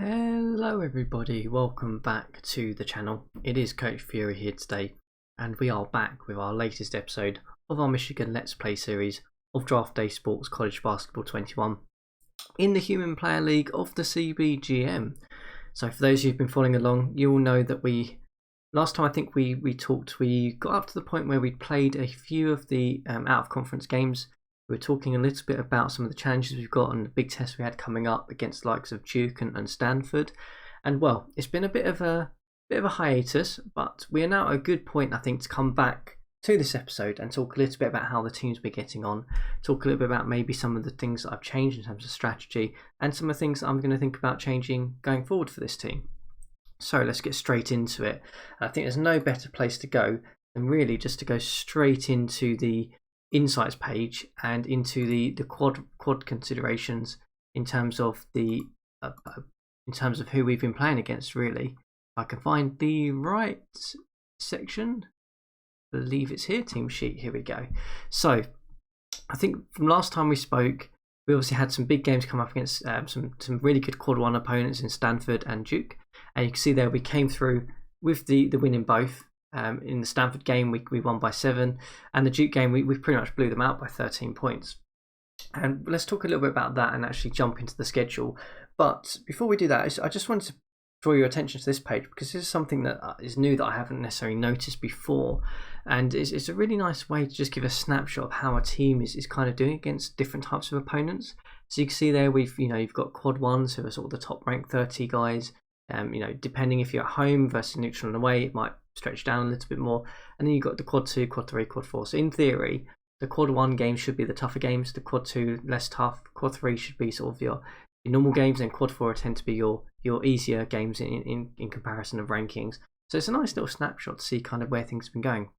Hello everybody, welcome back to the channel. It is Coach Fury here today, and we are back with our latest episode of our Michigan Let's Play series of Draft Day Sports College Basketball 21 in the Human Player League of the CBGM. So for those who've been following along, you'll know that last time I think we talked, we got up to the point where we'd played a few of the out of conference games. We were talking a little bit about some of the challenges we've got and the big tests we had coming up against the likes of Duke and Stanford. And well, it's been a bit of a hiatus, but we are now at a good point, I think, to come back to this episode and talk a little bit about how the team's been getting on, talk a little bit about maybe some of the things that I've changed in terms of strategy and some of the things that I'm going to think about changing going forward for this team. So let's get straight into it. I think there's no better place to go than really just to go straight into the insights page and into the quad considerations in terms of the in terms of who we've been playing against. Really, I can find the right section. I believe it's here. Team sheet. Here we go. So I think from last time we spoke, we obviously had some big games come up against some really good quad one opponents in Stanford and Duke, and you can see there we came through with the win in both. In the Stanford game, we won by 7, and the Duke game, we pretty much blew them out by 13 points. And let's talk a little bit about that and actually jump into the schedule. But before we do that, I just wanted to draw your attention to this page because this is something that is new that I haven't necessarily noticed before. And it's a really nice way to just give a snapshot of how a team is kind of doing against different types of opponents. So you can see there, you've got quad ones who are sort of the top ranked 30 guys. Depending if you're at home versus neutral and away, it might stretch down a little bit more. And then you've got the quad 2, quad 3, quad 4. So in theory, the quad 1 games should be the tougher games, the quad 2 less tough, quad 3 should be sort of your normal games, and quad 4 tend to be your easier games in comparison of rankings. So it's a nice little snapshot to see kind of where things have been going.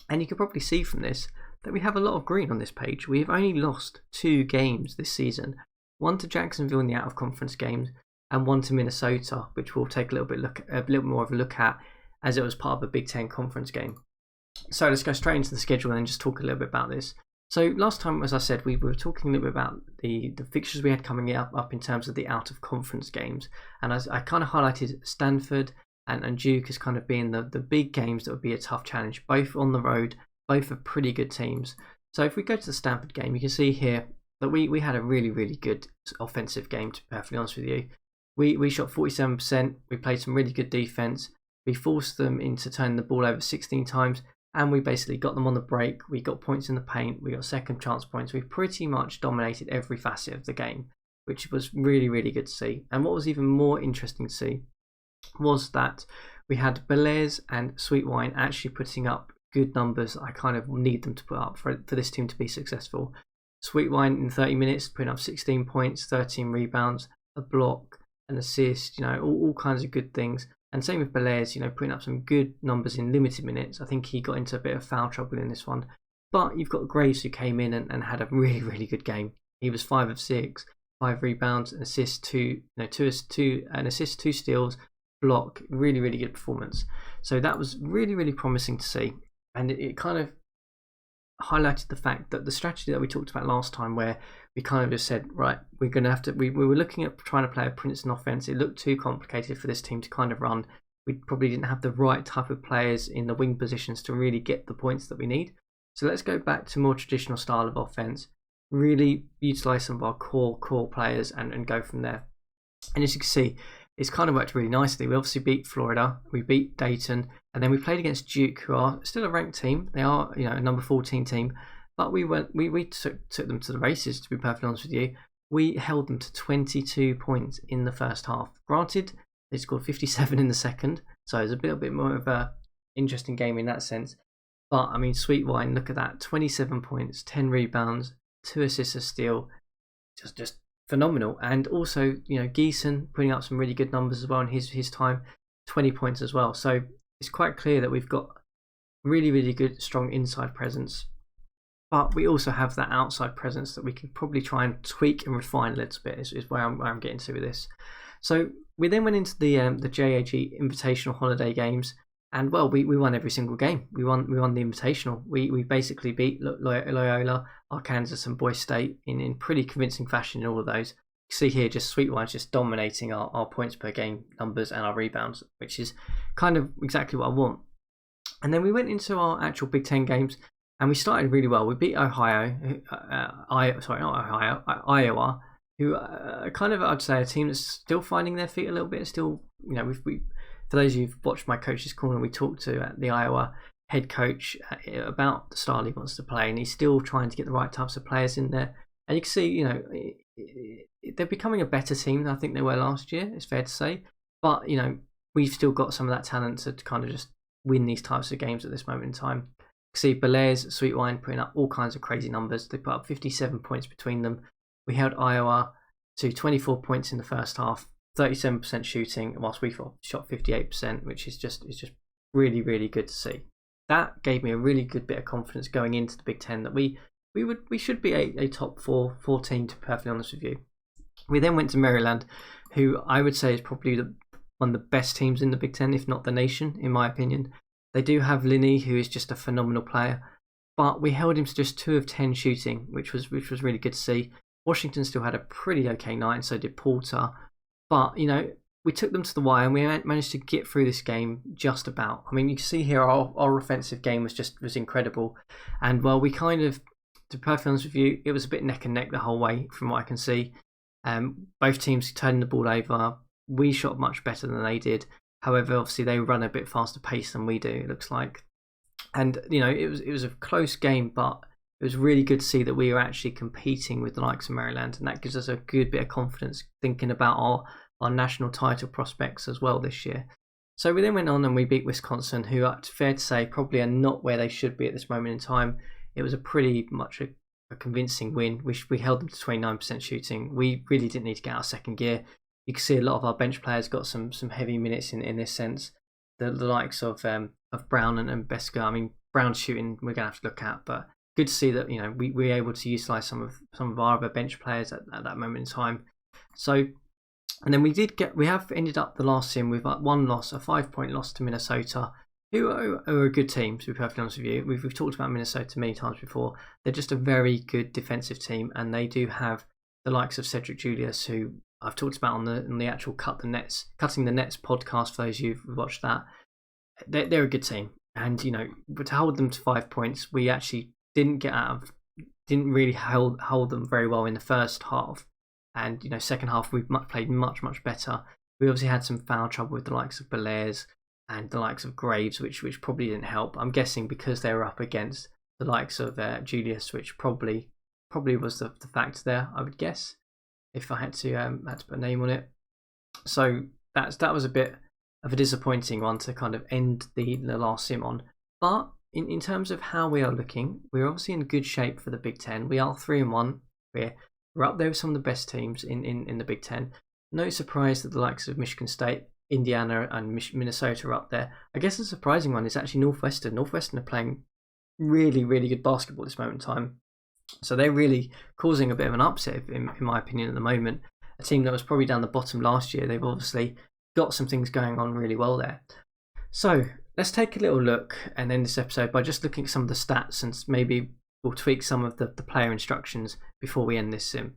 And you can probably see from this that we have a lot of green on this page. We have only lost 2 games this season, one to Jacksonville in the out of conference games, and one to Minnesota, which we'll take a little more of a look at as it was part of a Big Ten conference game. So let's go straight into the schedule and then just talk a little bit about this. So last time, as I said, we were talking a little bit about the fixtures we had coming up in terms of the out of conference games, and as I kind of highlighted Stanford and Duke as kind of being the big games that would be a tough challenge, both on the road, both are pretty good teams. So if we go to the Stanford game, you can see here that we had a really good offensive game, to be perfectly honest with you. We shot 47%, we played some really good defense, we forced them into turning the ball over 16 times, and we basically got them on the break, we got points in the paint, we got second chance points, we pretty much dominated every facet of the game, which was really good to see. And what was even more interesting to see was that we had Belair's and Sweetwine actually putting up good numbers I kind of need them to put up for this team to be successful. Sweetwine in 30 minutes putting up 16 points, 13 rebounds, a block, an assist, all kinds of good things. And same with Belair's, putting up some good numbers in limited minutes. I think he got into a bit of foul trouble in this one. But you've got Graves who came in and had a really good game. He was 5 of 6, 5 rebounds, an assist, 2 steals, block, really good performance. So that was really promising to see. And it kind of highlighted the fact that the strategy that we talked about last time, where we kind of just said, right, we're going to have to, we were looking at trying to play a Princeton offense. It looked too complicated for this team to kind of run. We probably didn't have the right type of players in the wing positions to really get the points that we need. So let's go back to more traditional style of offense, really utilize some of our core players and go from there. And as you can see, it's kind of worked really nicely. We obviously beat Florida, we beat Dayton, and then we played against Duke, who are still a ranked team. They are, a number 14 team, but we took them to the races, to be perfectly honest with you. We held them to 22 points in the first half. Granted, they scored 57 in the second, so it's a little bit more of a interesting game in that sense. But I mean, Sweetwine, look at that, 27 points, 10 rebounds, 2 assists, a steal, just phenomenal. And also, Geeson putting up some really good numbers as well in his time, 20 points as well. So it's quite clear that we've got really good, strong inside presence. But we also have that outside presence that we can probably try and tweak and refine a little bit, is where I'm getting to with this. So we then went into the JAG Invitational Holiday Games, and well, we won every single game. We won the Invitational. We basically beat Loyola, Arkansas, and Boise State in pretty convincing fashion in all of those. see here, just Sweetwine's just dominating our points per game numbers and our rebounds, which is kind of exactly what I want. And then we went into our actual Big Ten games, and we started really well. We beat Iowa, who kind of, I'd say, a team that's still finding their feet a little bit. Still, we for those of you who've watched my Coach's Corner, we talked to the Iowa head coach about the style he wants to play, and he's still trying to get the right types of players in there. And you can see, they're becoming a better team than I think they were last year. It's fair to say, but we've still got some of that talent to kind of just win these types of games at this moment in time. You see Belair's, Sweetwine putting up all kinds of crazy numbers. They put up 57 points between them. We held Iowa to 24 points in the first half, 37% shooting, whilst we shot 58%, which is just really, really good to see. That gave me a really good bit of confidence going into the Big Ten that we should be a top 4 team, to be perfectly honest with you. We then went to Maryland, who I would say is probably one of the best teams in the Big Ten, if not the nation, in my opinion. They do have Linney, who is just a phenomenal player, but we held him to just 2 of 10 shooting, which was really good to see. Washington still had a pretty okay night, and so did Porter. But, we took them to the wire, and we managed to get through this game just about. I mean, you can see here our offensive game was incredible. And, well, we kind of, to be perfectly honest with you, it was a bit neck and neck the whole way from what I can see. Both teams turning the ball over. We shot much better than they did. However, obviously, they run a bit faster pace than we do, it looks like. And, it was a close game, but it was really good to see that we were actually competing with the likes of Maryland, and that gives us a good bit of confidence thinking about our national title prospects as well this year. So we then went on and we beat Wisconsin, who, it's fair to say, probably are not where they should be at this moment in time. It was a pretty much a convincing win. We held them to 29% shooting. We really didn't need to get out of second gear. You can see a lot of our bench players got some heavy minutes in this sense. The likes of Brown and Besker. I mean, Brown's shooting we're going to have to look at, but good to see that we were able to utilise some of our other bench players at that moment in time. So, and then we have ended up the last sim with one loss, a 5-point loss to Minnesota, who are a good team, to be perfectly honest with you. We've talked about Minnesota many times before. They're just a very good defensive team, and they do have the likes of Cedric Julius, who I've talked about on the actual Cutting the Nets podcast. For those of you who've watched that, they're a good team, and but to hold them to 5 points, we actually didn't really hold them very well in the first half, and second half we played much better. We obviously had some foul trouble with the likes of Belair's and the likes of Graves, which probably didn't help. I'm guessing because they were up against the likes of Julius, which probably was the factor there, I would guess, if I had to put a name on it. So that was a bit of a disappointing one to kind of end the last sim on. But in terms of how we are looking, we're obviously in good shape for the Big Ten. We are 3-1. We're up there with some of the best teams in the Big Ten. No surprise that the likes of Michigan State, Indiana, and Minnesota are up there. I guess the surprising one is actually Northwestern. Northwestern are playing really, really good basketball at this moment in time. So they're really causing a bit of an upset, in my opinion, at the moment. A team that was probably down the bottom last year, they've obviously got some things going on really well there. So let's take a little look and end this episode by just looking at some of the stats, and maybe we'll tweak some of the player instructions before we end this sim.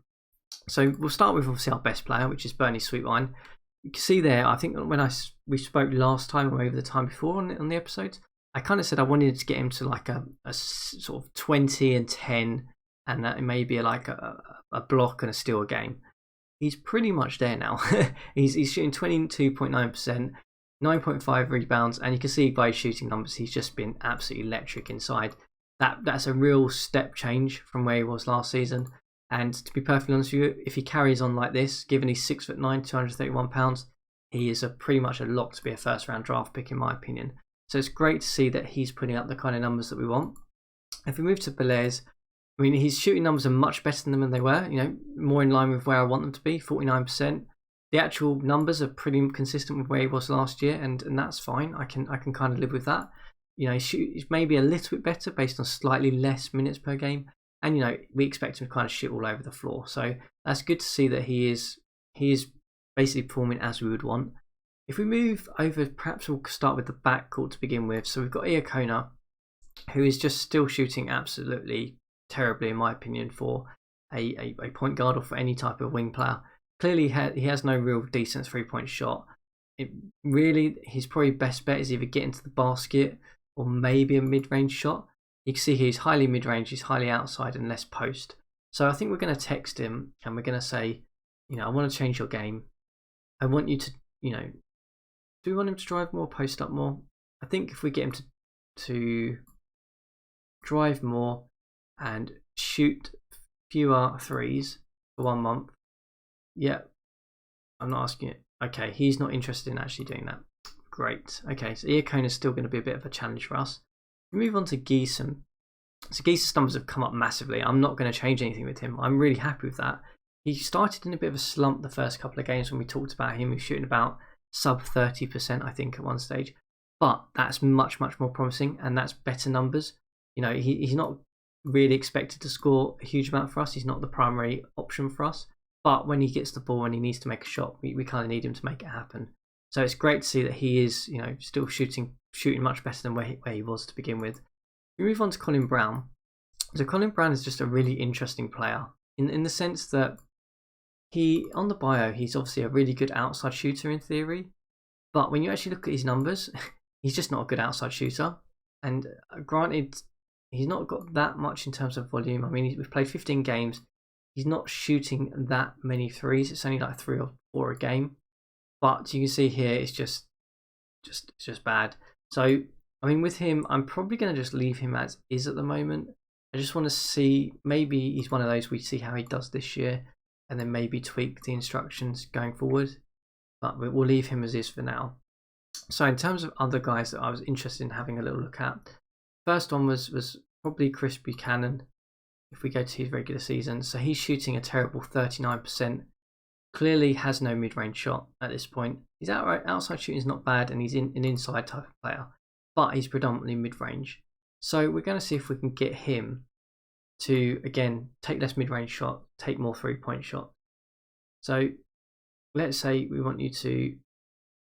So we'll start with obviously our best player, which is Bernie Sweetwine. You can see there, I think when we spoke last time or over the time before on the episodes, I kind of said I wanted to get him to like a sort of 20 and 10, and that maybe like a block and a steal a game. He's pretty much there now. he's shooting 22.9%, 9.5 rebounds, and you can see by his shooting numbers, he's just been absolutely electric inside. That's a real step change from where he was last season. And to be perfectly honest with you, if he carries on like this, given he's 6'9", 231 pounds, he is pretty much a lock to be a first round draft pick, in my opinion. So it's great to see that he's putting up the kind of numbers that we want. If we move to Belair's, I mean, his shooting numbers are much better than they were, more in line with where I want them to be, 49%. The actual numbers are pretty consistent with where he was last year, and that's fine. I can kind of live with that. He's maybe a little bit better based on slightly less minutes per game, and we expect him to kind of shoot all over the floor. So that's good to see that he is basically performing as we would want. If we move over, perhaps we'll start with the backcourt to begin with. So we've got Iacona, who is just still shooting absolutely terribly, in my opinion, for a point guard or for any type of wing player. clearly he has no real decent 3-point shot. His probably best bet is either getting to the basket or maybe a mid-range shot. You can see he's highly mid-range, he's highly outside and less post. So I think we're going to text him and we're going to say, I want to change your game. I want you to, do we want him to drive more, post up more? I think if we get him to drive more and shoot fewer threes for 1 month, yeah, I'm not asking it. Okay, he's not interested in actually doing that. Great. Okay, so Iacona is still going to be a bit of a challenge for us. We move on to Geeson. So Geeson's numbers have come up massively. I'm not going to change anything with him. I'm really happy with that. He started in a bit of a slump the first couple of games when we talked about him. He was shooting about sub 30%, I think, at one stage. But that's much, much more promising, and that's better numbers. He's not really expected to score a huge amount for us. He's not the primary option for us. But when he gets the ball and he needs to make a shot, we kind of need him to make it happen. So it's great to see that he is, still shooting much better than where he was to begin with. We move on to Colin Brown. So Colin Brown is just a really interesting player in the sense that on the bio, he's obviously a really good outside shooter in theory. But when you actually look at his numbers, he's just not a good outside shooter. And granted, he's not got that much in terms of volume. I mean, we've played 15 games. He's not shooting that many threes. It's only like 3 or 4 a game. But you can see here, it's just bad. So, I mean, with him, I'm probably going to just leave him as is at the moment. I just want to see, maybe he's one of those, we see how he does this year, and then maybe tweak the instructions going forward. But we'll leave him as is for now. So in terms of other guys that I was interested in having a little look at, first one was probably Chris Buchanan, if we go to his regular season. So he's shooting a terrible 39%. Clearly has no mid-range shot at this point. His outside shooting is not bad, and he's an inside type of player, but he's predominantly mid-range. So we're going to see if we can get him to, again, take less mid-range shot, take more 3-point shot. So let's say we want you to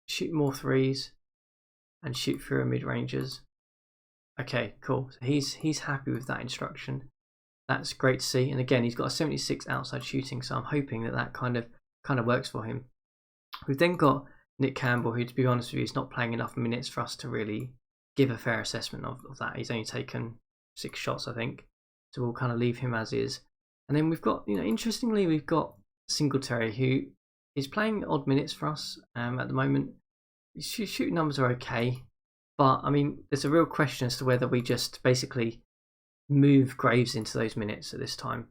shoot more threes and shoot fewer mid-rangers. Okay, cool. So he's happy with that instruction. That's great to see. And again, he's got a 76 outside shooting, so I'm hoping that kind of works for him. We've then got Nick Campbell, who, to be honest with you, is not playing enough minutes for us to really give a fair assessment of that. He's only taken 6 shots, I think. So we'll kind of leave him as is. And then we've got, interestingly, we've got Singletary, who is playing odd minutes for us at the moment. His shooting numbers are okay, but I mean, there's a real question as to whether we just basically move Graves into those minutes at this time.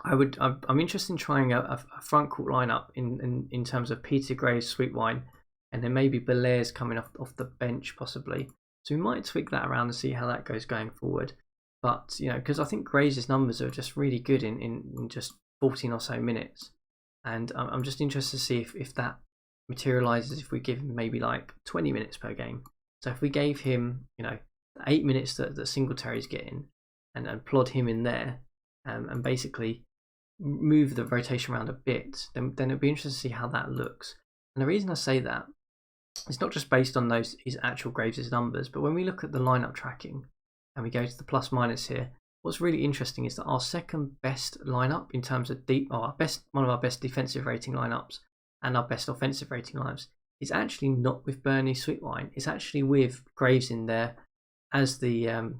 I'm interested in trying a front court lineup in terms of Peter, Graves, Sweetwine, and then maybe Belair's coming off the bench possibly. So we might tweak that around and see how that goes going forward. But because I think Graves' numbers are just really good in just 14 or so minutes, and I'm just interested to see if that materializes if we give him maybe like 20 minutes per game. So if we gave him the 8 minutes that Singletary's getting, and plod him in there, and basically move the rotation around a bit, then it'd be interesting to see how that looks. And the reason I say that, it's not just based on his actual Graves' numbers, but when we look at the lineup tracking and we go to the plus minus here, what's really interesting is that our second best lineup in terms of one of our best defensive rating lineups and our best offensive rating lineups is actually not with Bernie Sweetwine. It's actually with Graves in there as the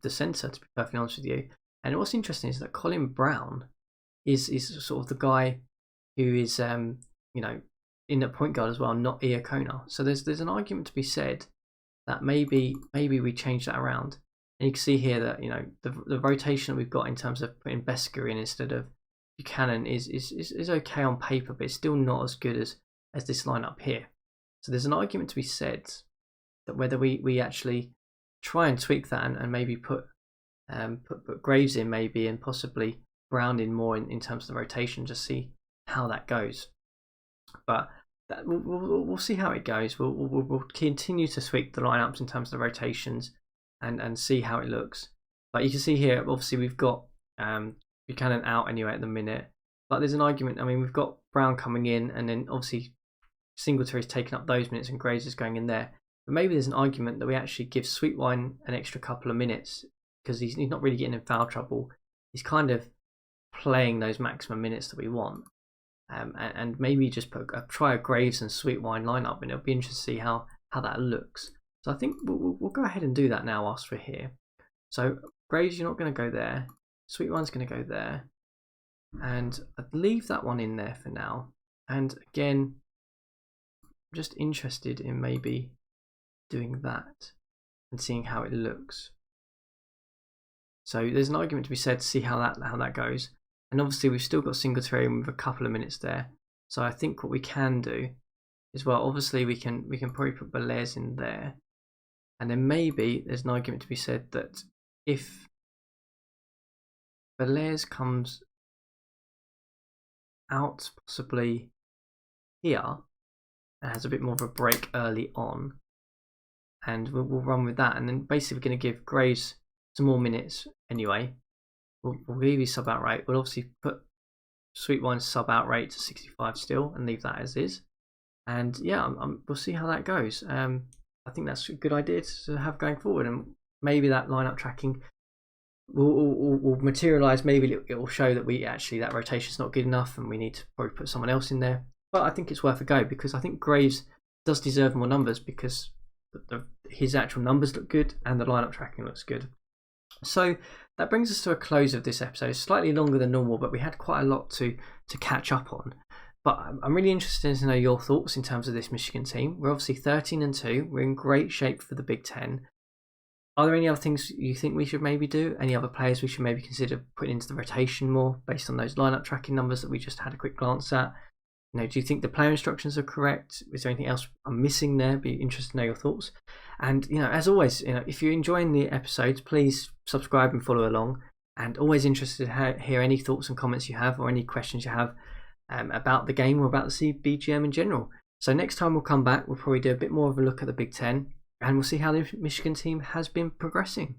centre, to be perfectly honest with you. And what's interesting is that Colin Brown is sort of the guy who is in the point guard as well, not Iacona. So there's an argument to be said that maybe we change that around. And you can see here that the rotation that we've got in terms of putting Besker in instead of Buchanan is okay on paper, but it's still not as good as this lineup here. So there's an argument to be said that whether we actually try and tweak that and maybe put Graves in maybe, and possibly Brown in more in terms of the rotation, just see how that goes. But we'll see how it goes. We'll continue to tweak the lineups in terms of the rotations and see how it looks. But you can see here, obviously we've got Buchanan out anyway at the minute. But there's an argument. I mean, we've got Brown coming in, and then obviously Singletary's taking up those minutes and Graves is going in there. But maybe there's an argument that we actually give Sweetwine an extra couple of minutes, because he's not really getting in foul trouble. He's kind of playing those maximum minutes that we want. and maybe just try a Graves and Sweetwine lineup, and it'll be interesting to see how that looks. So I think we'll go ahead and do that now whilst we're here. So Graves, you're not going to go there. Sweetwine's going to go there, and I'd leave that one in there for now. And again, I'm just interested in maybe doing that and seeing how it looks. So there's an argument to be said to see how that goes. And obviously we've still got Singletary with a couple of minutes there. So I think what we can do is, well, obviously we can probably put Belair's in there. And then maybe there's an argument to be said that if Belair's comes out possibly here and has a bit more of a break early on, and we'll run with that, and then basically we're going to give Graves some more minutes anyway. We'll leave his sub out rate. We'll obviously put Sweetwine's sub out rate to 65 still and leave that as is. And yeah, we'll see how that goes. I think that's a good idea to have going forward, and maybe that lineup tracking will materialise. Maybe it will show that that rotation's not good enough and we need to probably put someone else in there. But I think it's worth a go, because I think Graves does deserve more numbers, because his actual numbers look good and the lineup tracking looks good. So that brings us to a close of this episode. It's slightly longer than normal, but we had quite a lot to catch up on. But I'm really interested to know your thoughts in terms of this Michigan team. We're obviously 13-2. We're in great shape for the Big Ten. Are there any other things you think we should maybe do? Any other players we should maybe consider putting into the rotation more based on those lineup tracking numbers that we just had a quick glance at? Do you think the player instructions are correct? Is there anything else I'm missing there? Be interested to know your thoughts. And as always, if you're enjoying the episodes, please subscribe and follow along. And always interested to hear any thoughts and comments you have, or any questions you have about the game or about the CBGM in general. So next time we'll come back, we'll probably do a bit more of a look at the Big Ten, and we'll see how the Michigan team has been progressing.